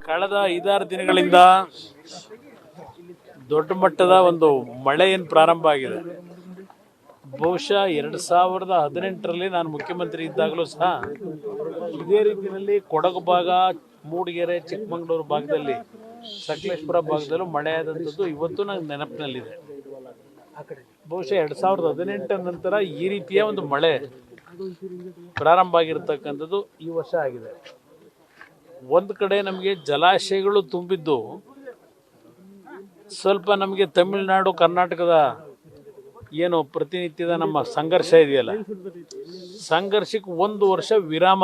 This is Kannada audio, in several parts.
ಕಳೆದ 5-6 ದಿನಗಳಿಂದ ದೊಡ್ಡ ಮಟ್ಟದ ಒಂದು ಮಳೆ ಏನು ಪ್ರಾರಂಭ ಆಗಿದೆ. ಬಹುಶಃ 2018ರಲ್ಲಿ ನಾನು ಮುಖ್ಯಮಂತ್ರಿ ಇದ್ದಾಗಲೂ ಸಹ ಇದೇ ರೀತಿಯಲ್ಲಿ ಕೊಡಗು ಭಾಗ, ಮೂಡಿಗೆರೆ, ಚಿಕ್ಕಮಗಳೂರು ಭಾಗದಲ್ಲಿ, ಸಕಲೇಶಪುರ ಭಾಗದಲ್ಲೂ ಮಳೆ ಆದಂಥದ್ದು ಇವತ್ತು ನನಗೆ ನೆನಪಿನಲ್ಲಿದೆ. ಬಹುಶಃ 2018 ನಂತರ ಈ ರೀತಿಯ ಒಂದು ಮಳೆ ಪ್ರಾರಂಭ ಆಗಿರತಕ್ಕಂಥದ್ದು ಈ ವರ್ಷ ಆಗಿದೆ. ಒಂದು ಕಡೆ ನಮಗೆ ಜಲಾಶಯಗಳು ತುಂಬಿದ್ದು ಸ್ವಲ್ಪ ನಮಗೆ ತಮಿಳುನಾಡು, ಕರ್ನಾಟಕದ ಏನು ಪ್ರತಿನಿತ್ಯದ ನಮ್ಮ ಸಂಘರ್ಷ ಇದೆಯಲ್ಲ, ಸಂಘರ್ಷಕ್ಕೆ 1 ವರ್ಷ ವಿರಾಮ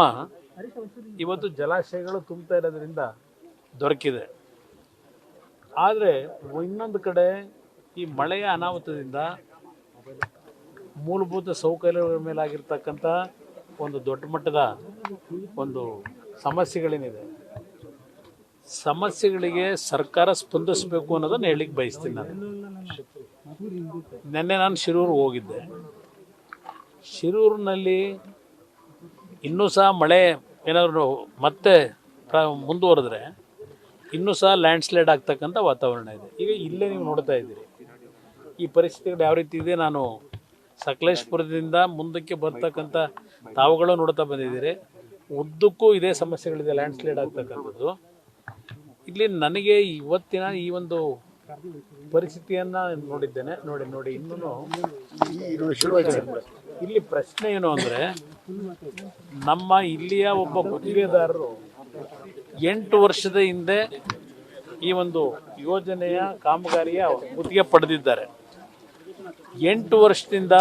ಇವತ್ತು ಜಲಾಶಯಗಳು ತುಂಬ್ತಾ ಇರೋದ್ರಿಂದ ದೊರಕಿದೆ. ಆದರೆ ಇನ್ನೊಂದು ಕಡೆ ಈ ಮಳೆಯ ಅನಾಹುತದಿಂದ ಮೂಲಭೂತ ಸೌಕರ್ಯಗಳ ಮೇಲಾಗಿರ್ತಕ್ಕಂಥ ಒಂದು ದೊಡ್ಡ ಮಟ್ಟದ ಒಂದು ಸಮಸ್ಯೆಗಳೇನಿದೆ, ಸಮಸ್ಯೆಗಳಿಗೆ ಸರ್ಕಾರ ಸ್ಪಂದಿಸಬೇಕು ಅನ್ನೋದನ್ನು ಹೇಳಿಕ್ಕೆ ಬಯಸ್ತೀನಿ. ನಿನ್ನೆ ನಾನು ಶಿರೂರಿಗೆ ಹೋಗಿದ್ದೆ. ಶಿರೂರಿನಲ್ಲಿ ಇನ್ನೂ ಸಹ ಮಳೆ ಏನಾದರೂ ಮತ್ತೆ ಮುಂದುವರೆದ್ರೆ ಇನ್ನೂ ಸಹ ಲ್ಯಾಂಡ್ಸ್ಲೈಡ್ ಆಗ್ತಕ್ಕಂಥ ವಾತಾವರಣ ಇದೆ. ಈಗ ಇಲ್ಲೇ ನೀವು ನೋಡ್ತಾ ಇದ್ದೀರಿ ಈ ಪರಿಸ್ಥಿತಿಗಳು ಯಾವ ರೀತಿ ಇದೆ. ನಾನು ಸಕಲೇಶಪುರದಿಂದ ಮುಂದಕ್ಕೆ ಬರ್ತಕ್ಕಂಥ ತಾವುಗಳು ನೋಡ್ತಾ ಬಂದಿದ್ದೀರಿ. ಉದ್ದಕ್ಕೂ ಇದೇ ಸಮಸ್ಯೆಗಳಿದೆ, ಲ್ಯಾಂಡ್ಸ್ಲೈಡ್ ಆಗ್ತಕ್ಕಂಥದ್ದು. ಇಲ್ಲಿ ನನಗೆ ಇವತ್ತಿನ ಈ ಒಂದು ಪರಿಸ್ಥಿತಿಯನ್ನು ನೋಡಿದ್ದೇನೆ. ನೋಡಿ ಇನ್ನೂ ಇಲ್ಲಿ ಪ್ರಶ್ನೆ ಏನು ಅಂದರೆ, ನಮ್ಮ ಇಲ್ಲಿಯ ಒಬ್ಬ ಗುತ್ತಿಗೆದಾರರು 8 ವರ್ಷದ ಹಿಂದೆ ಈ ಒಂದು ಯೋಜನೆಯ ಕಾಮಗಾರಿಯ ಗುತ್ತಿಗೆ ಪಡೆದಿದ್ದಾರೆ. 8 ವರ್ಷದಿಂದ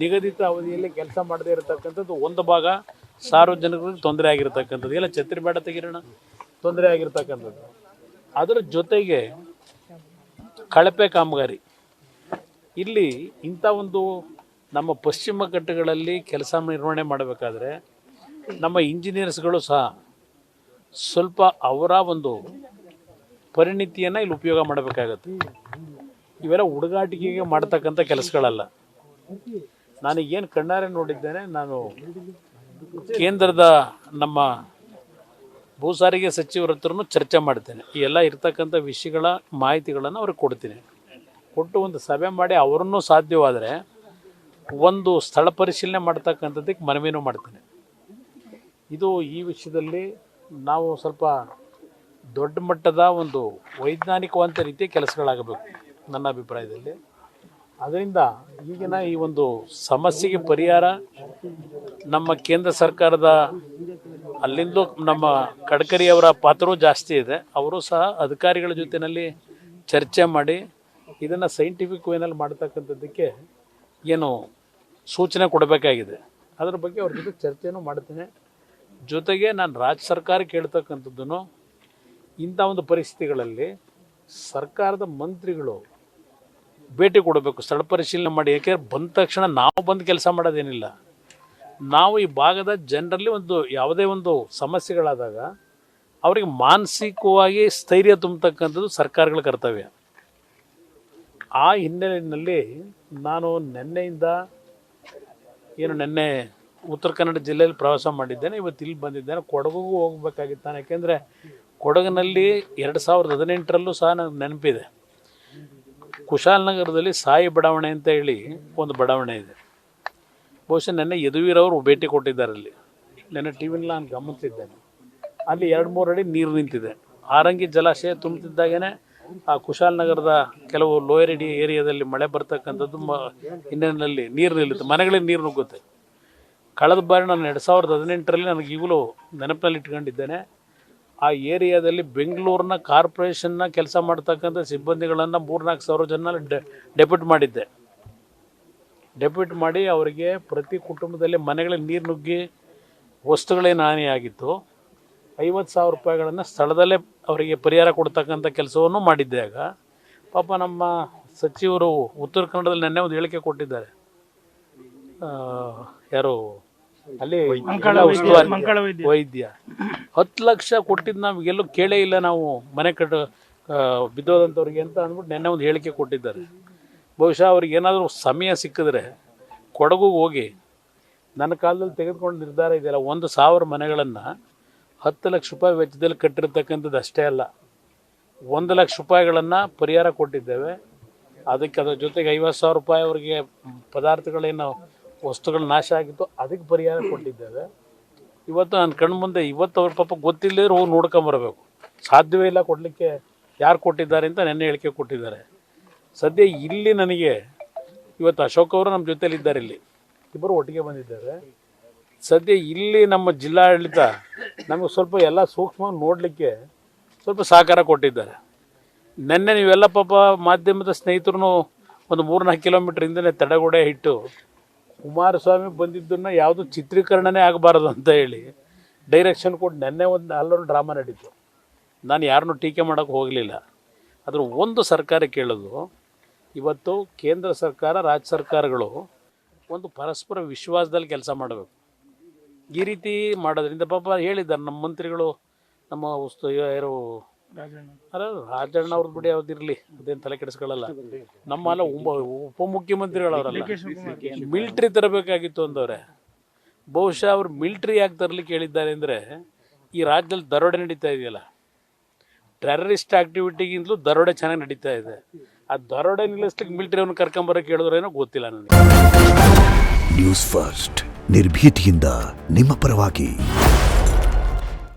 ನಿಗದಿತ ಅವಧಿಯಲ್ಲಿ ಕೆಲಸ ಮಾಡದೇ ಇರತಕ್ಕಂಥದ್ದು ಒಂದು ಭಾಗ ಸಾರ್ವಜನಿಕರಿಗೆ ತೊಂದರೆ ಆಗಿರ್ತಕ್ಕಂಥದ್ದು, ಎಲ್ಲ ಛತ್ರಿ ಬೇಡ ತೆಗಿರೋಣ ತೊಂದರೆ ಆಗಿರ್ತಕ್ಕಂಥದ್ದು. ಅದರ ಜೊತೆಗೆ ಕಳಪೆ ಕಾಮಗಾರಿ. ಇಲ್ಲಿ ಇಂಥ ಒಂದು ನಮ್ಮ ಪಶ್ಚಿಮ ಘಟ್ಟಗಳಲ್ಲಿ ಕೆಲಸ ನಿರ್ವಹಣೆ ಮಾಡಬೇಕಾದ್ರೆ ನಮ್ಮ ಇಂಜಿನಿಯರ್ಸ್ಗಳು ಸಹ ಸ್ವಲ್ಪ ಅವರ ಒಂದು ಪರಿಣಿತಿಯನ್ನು ಇಲ್ಲಿ ಉಪಯೋಗ ಮಾಡಬೇಕಾಗತ್ತೆ. ಇವೆಲ್ಲ ಹುಡುಗಾಟಿಕೆಗೆ ಮಾಡ್ತಕ್ಕಂಥ ಕೆಲಸಗಳಲ್ಲ. ನಾನು ಏನು ಕಣ್ಣಾರೆ ನೋಡಿದ್ದೇನೆ. ನಾನು ಕೇಂದ್ರದ ನಮ್ಮ ಭೂ ಸಾರಿಗೆ ಸಚಿವರ ಹತ್ರನೂ ಚರ್ಚೆ ಮಾಡ್ತೇನೆ. ಈ ಎಲ್ಲ ಇರ್ತಕ್ಕಂಥ ವಿಷಯಗಳ ಮಾಹಿತಿಗಳನ್ನು ಅವ್ರಿಗೆ ಕೊಡ್ತೀನಿ. ಕೊಟ್ಟು ಒಂದು ಸಭೆ ಮಾಡಿ ಅವರನ್ನು ಸಾಧ್ಯವಾದರೆ ಒಂದು ಸ್ಥಳ ಪರಿಶೀಲನೆ ಮಾಡ್ತಕ್ಕಂಥದ್ದಕ್ಕೆ ಮನವಿನೂ ಮಾಡ್ತೇನೆ. ಇದು ಈ ವಿಷಯದಲ್ಲಿ ನಾವು ಸ್ವಲ್ಪ ದೊಡ್ಡ ಮಟ್ಟದ ಒಂದು ವೈಜ್ಞಾನಿಕವಂತ ರೀತಿಯ ಕೆಲಸಗಳಾಗಬೇಕು ನನ್ನ ಅಭಿಪ್ರಾಯದಲ್ಲಿ. ಅದರಿಂದ ಈಗಿನ ಈ ಒಂದು ಸಮಸ್ಯೆಗೆ ಪರಿಹಾರ ನಮ್ಮ ಕೇಂದ್ರ ಸರ್ಕಾರದ ಅಲ್ಲಿಂದ ನಮ್ಮ ಗಡ್ಕರಿ ಅವರ ಪಾತ್ರವೂ ಜಾಸ್ತಿ ಇದೆ. ಅವರು ಸಹ ಅಧಿಕಾರಿಗಳ ಜೊತೆಯಲ್ಲಿ ಚರ್ಚೆ ಮಾಡಿ ಇದನ್ನು ಸೈಂಟಿಫಿಕ್ ವೇನಲ್ಲಿ ಮಾಡ್ತಕ್ಕಂಥದ್ದಕ್ಕೆ ಏನು ಸೂಚನೆ ಕೊಡಬೇಕಾಗಿದೆ. ಅದರ ಬಗ್ಗೆ ಅವ್ರ ಜೊತೆ ಚರ್ಚೆನೂ ಮಾಡ್ತೀನಿ. ಜೊತೆಗೆ ನಾನು ರಾಜ್ಯ ಸರ್ಕಾರಕ್ಕೆ ಹೇಳ್ತಕ್ಕಂಥದ್ದನ್ನು, ಇಂಥ ಒಂದು ಪರಿಸ್ಥಿತಿಗಳಲ್ಲಿ ಸರ್ಕಾರದ ಮಂತ್ರಿಗಳು ಭೇಟಿ ಕೊಡಬೇಕು, ಸ್ಥಳ ಪರಿಶೀಲನೆ ಮಾಡಿ. ಯಾಕೆಂದರೆ ಬಂದ ತಕ್ಷಣ ನಾವು ಬಂದು ಕೆಲಸ ಮಾಡೋದೇನಿಲ್ಲ. ನಾವು ಈ ಭಾಗದ ಜನರಲ್ಲಿ ಒಂದು ಯಾವುದೇ ಒಂದು ಸಮಸ್ಯೆಗಳಾದಾಗ ಅವರಿಗೆ ಮಾನಸಿಕವಾಗಿ ಸ್ಥೈರ್ಯ ತುಂಬತಕ್ಕಂಥದ್ದು ಸರ್ಕಾರಗಳ ಕರ್ತವ್ಯ. ಆ ಹಿನ್ನೆಲೆಯಲ್ಲಿ ನಾನು ನಿನ್ನೆ ಉತ್ತರ ಕನ್ನಡ ಜಿಲ್ಲೆಯಲ್ಲಿ ಪ್ರವಾಸ ಮಾಡಿದ್ದೇನೆ. ಇವತ್ತು ಇಲ್ಲಿ ಬಂದಿದ್ದೇನೆ. ಕೊಡಗುಗೂ ಹೋಗಬೇಕಾಗಿತ್ತು ನಾನು. ಯಾಕೆಂದರೆ ಕೊಡಗಿನಲ್ಲಿ 2018ರಲ್ಲೂ ಸಹ ನನಗೆ ನೆನಪಿದೆ. ಕುಶಾಲನಗರದಲ್ಲಿ ಸಾಯಿ ಬಡಾವಣೆ ಅಂತ ಹೇಳಿ ಒಂದು ಬಡಾವಣೆ ಇದೆ. ಬಹುಶಃ ನೆನ್ನೆ ಯದುವೀರವರು ಭೇಟಿ ಕೊಟ್ಟಿದ್ದಾರೆ. ಅಲ್ಲಿ ನೆನ್ನೆ ಟಿ ವಿನಲ್ಲಿ ನಾನು ಗಮನಿಸಿದ್ದೇನೆ. ಅಲ್ಲಿ 2-3 ಅಡಿ ನೀರು ನಿಂತಿದೆ. ಆರಂಗಿ ಜಲಾಶಯ ತುಂಬುತ್ತಿದ್ದಾಗೇ ಆ ಕುಶಾಲನಗರದ ಕೆಲವು ಲೋಯರ್ ಏರಿಯಾದಲ್ಲಿ ಮಳೆ ಬರ್ತಕ್ಕಂಥದ್ದು ಹಿನ್ನೆಲೆಯಲ್ಲಿ ನೀರು ನಿಲ್ಲುತ್ತೆ, ಮನೆಗಳಿಗೆ ನೀರು ನುಗ್ಗುತ್ತೆ. ಕಳೆದ ಬಾರಿ ನಾನು 2018ರಲ್ಲಿ ನನಗೆ ಈಗಲೂ ನೆನಪಿನಲ್ಲಿ ಇಟ್ಕೊಂಡಿದ್ದೇನೆ. ಆ ಏರಿಯಾದಲ್ಲಿ ಬೆಂಗಳೂರಿನ ಕಾರ್ಪೊರೇಷನ್ನ ಕೆಲಸ ಮಾಡ್ತಕ್ಕಂಥ ಸಿಬ್ಬಂದಿಗಳನ್ನು 3-4 ಸಾವಿರ ಜನ ಡೆಪ್ಯೂಟ್ ಮಾಡಿದ್ದೆ. ಡೆಪ್ಯೂಟ್ ಮಾಡಿ ಅವರಿಗೆ ಪ್ರತಿ ಕುಟುಂಬದಲ್ಲಿ ಮನೆಗಳಿಗೆ ನೀರು ನುಗ್ಗಿ ವಸ್ತುಗಳೇನು ಹಾನಿಯಾಗಿತ್ತು 50,000 ರೂಪಾಯಿಗಳನ್ನು ಸ್ಥಳದಲ್ಲೇ ಅವರಿಗೆ ಪರಿಹಾರ ಕೊಡ್ತಕ್ಕಂಥ ಕೆಲಸವನ್ನು ಮಾಡಿದ್ದೆ. ಆಗ ಪಾಪ ನಮ್ಮ ಸಚಿವರು ಉತ್ತರ ಕನ್ನಡದಲ್ಲಿ ನೆನ್ನೆ ಒಂದು ಹೇಳಿಕೆ ಕೊಟ್ಟಿದ್ದಾರೆ. ಯಾರು ಅಲ್ಲಿ ವೈದ್ಯ 10 ಲಕ್ಷ ಕೊಟ್ಟಿದ್ದು ನಮಗೆಲ್ಲೂ ಕೇಳೇ ಇಲ್ಲ, ನಾವು ಮನೆ ಬಿದ್ದೋದಂಥವ್ರಿಗೆ ಅಂತ ಅಂದ್ಬಿಟ್ಟು ನೆನ್ನೆ ಒಂದು ಹೇಳಿಕೆ ಕೊಟ್ಟಿದ್ದಾರೆ. ಬಹುಶಃ ಅವ್ರಿಗೆ ಏನಾದರೂ ಸಮಯ ಸಿಕ್ಕಿದ್ರೆ ಕೊಡಗುಗೆ ಹೋಗಿ ನನ್ನ ಕಾಲದಲ್ಲಿ ತೆಗೆದುಕೊಂಡು ನಿರ್ಧಾರ ಇದೆಯಲ್ಲ, 1,000 ಮನೆಗಳನ್ನು 10 ಲಕ್ಷ ರೂಪಾಯಿ ವೆಚ್ಚದಲ್ಲಿ ಕಟ್ಟಿರ್ತಕ್ಕಂಥದ್ದು ಅಷ್ಟೇ ಅಲ್ಲ, 1 ಲಕ್ಷ ರೂಪಾಯಿಗಳನ್ನು ಪರಿಹಾರ ಕೊಟ್ಟಿದ್ದೇವೆ. ಅದಕ್ಕೆ ಅದರ ಜೊತೆಗೆ 50,000 ರೂಪಾಯಿ ಅವರಿಗೆ ಪದಾರ್ಥಗಳೇನು ವಸ್ತುಗಳು ನಾಶ ಆಗಿತ್ತು ಅದಕ್ಕೆ ಪರಿಹಾರ ಕೊಟ್ಟಿದ್ದೇವೆ. ಇವತ್ತು ನನ್ನ ಕಣ್ಣು ಮುಂದೆ ಇವತ್ತು ಅವ್ರ ಪಾಪ ಗೊತ್ತಿಲ್ಲದ್ರೆ ಹೋಗಿ ನೋಡ್ಕೊಂಬರ್ಬೇಕು, ಸಾಧ್ಯವೇ ಇಲ್ಲ ಕೊಡಲಿಕ್ಕೆ. ಯಾರು ಕೊಟ್ಟಿದ್ದಾರೆ ಅಂತ ನೆನ್ನೆ ಹೇಳಿಕೆ ಕೊಟ್ಟಿದ್ದಾರೆ. ಸದ್ಯ ಇಲ್ಲಿ ನನಗೆ ಇವತ್ತು ಅಶೋಕ್ ಅವರು ನಮ್ಮ ಜೊತೆಲಿದ್ದಾರೆ, ಇಲ್ಲಿ ಇಬ್ಬರು ಒಟ್ಟಿಗೆ ಬಂದಿದ್ದಾರೆ. ಸದ್ಯ ಇಲ್ಲಿ ನಮ್ಮ ಜಿಲ್ಲಾಡಳಿತ ನಮಗೆ ಸ್ವಲ್ಪ ಎಲ್ಲ ಸೂಕ್ಷ್ಮವಾಗಿ ನೋಡಲಿಕ್ಕೆ ಸ್ವಲ್ಪ ಸಹಕಾರ ಕೊಟ್ಟಿದ್ದಾರೆ. ನೆನ್ನೆ ನೀವೆಲ್ಲ ಪಾಪ ಮಾಧ್ಯಮದ ಸ್ನೇಹಿತರು ಒಂದು 3-4 ಕಿಲೋಮೀಟ್ರ್ ಹಿಂದೆ ತಡೆಗೋಡೆ ಇಟ್ಟು ಕುಮಾರಸ್ವಾಮಿ ಬಂದಿದ್ದನ್ನು ಯಾವುದು ಚಿತ್ರೀಕರಣನೇ ಆಗಬಾರ್ದು ಅಂತ ಹೇಳಿ ಡೈರೆಕ್ಷನ್ ಕೊಟ್ಟು ನೆನ್ನೆ ಒಂದು ಹಲವಾರು ಡ್ರಾಮಾ ನಡೀತು. ನಾನು ಯಾರನ್ನೂ ಟೀಕೆ ಮಾಡೋಕ್ಕೆ ಹೋಗಲಿಲ್ಲ. ಅದ್ರ ಒಂದು ಸರ್ಕಾರ ಕೇಳೋದು, ಇವತ್ತು ಕೇಂದ್ರ ಸರ್ಕಾರ ರಾಜ್ಯ ಸರ್ಕಾರಗಳು ಒಂದು ಪರಸ್ಪರ ವಿಶ್ವಾಸದಲ್ಲಿ ಕೆಲಸ ಮಾಡಬೇಕು. ಈ ರೀತಿ ಮಾಡೋದ್ರಿಂದ ಪಾಪ ಹೇಳಿದ್ದಾರೆ ನಮ್ಮ ಮಂತ್ರಿಗಳು, ನಮ್ಮ ಯಾರು ರಾಜಣ್ಣ ಅವ್ರದ್ದು ಬಿಡಿ, ಯಾವ್ದಿರಲಿ ಅದೇನು ತಲೆ ಕೆಡಿಸ್ಕೊಳ್ಳಲ್ಲ. ನಮ್ಮಲ್ಲ ಉಪಮುಖ್ಯಮಂತ್ರಿಗಳವರಲ್ಲ, ಮಿಲ್ಟ್ರಿ ತರಬೇಕಾಗಿತ್ತು ಅಂದವ್ರೆ. ಬಹುಶಃ ಅವ್ರು ಮಿಲ್ಟ್ರಿ ಯಾಕೆ ತರಲಿಕ್ಕೆ ಹೇಳಿದ್ದಾರೆ ಅಂದರೆ, ಈ ರಾಜ್ಯದಲ್ಲಿ ದರೋಡೆ ನಡೀತಾ ಇದೆಯಲ್ಲ, ಟೆರರಿಸ್ಟ್ ಆಕ್ಟಿವಿಟಿಗಿಂತಲೂ ದರೋಡೆ ಚೆನ್ನಾಗಿ ನಡೀತಾ ಇದೆ. ಆ ದರೋಡೆ ನಿಲ್ಲಿಸ್ಲಿಕ್ಕೆ ಮಿಲ್ಟ್ರಿಯನ್ನು ಕರ್ಕೊಂಬರೋಕೆ ಹೇಳಿದ್ರೇನೋ ಗೊತ್ತಿಲ್ಲ ನನಗೆ. ನ್ಯೂಸ್ ಫಸ್ಟ್ ನಿರ್ಭೀತಿಯಿಂದ ನಿಮ್ಮ ಪರವಾಗಿ.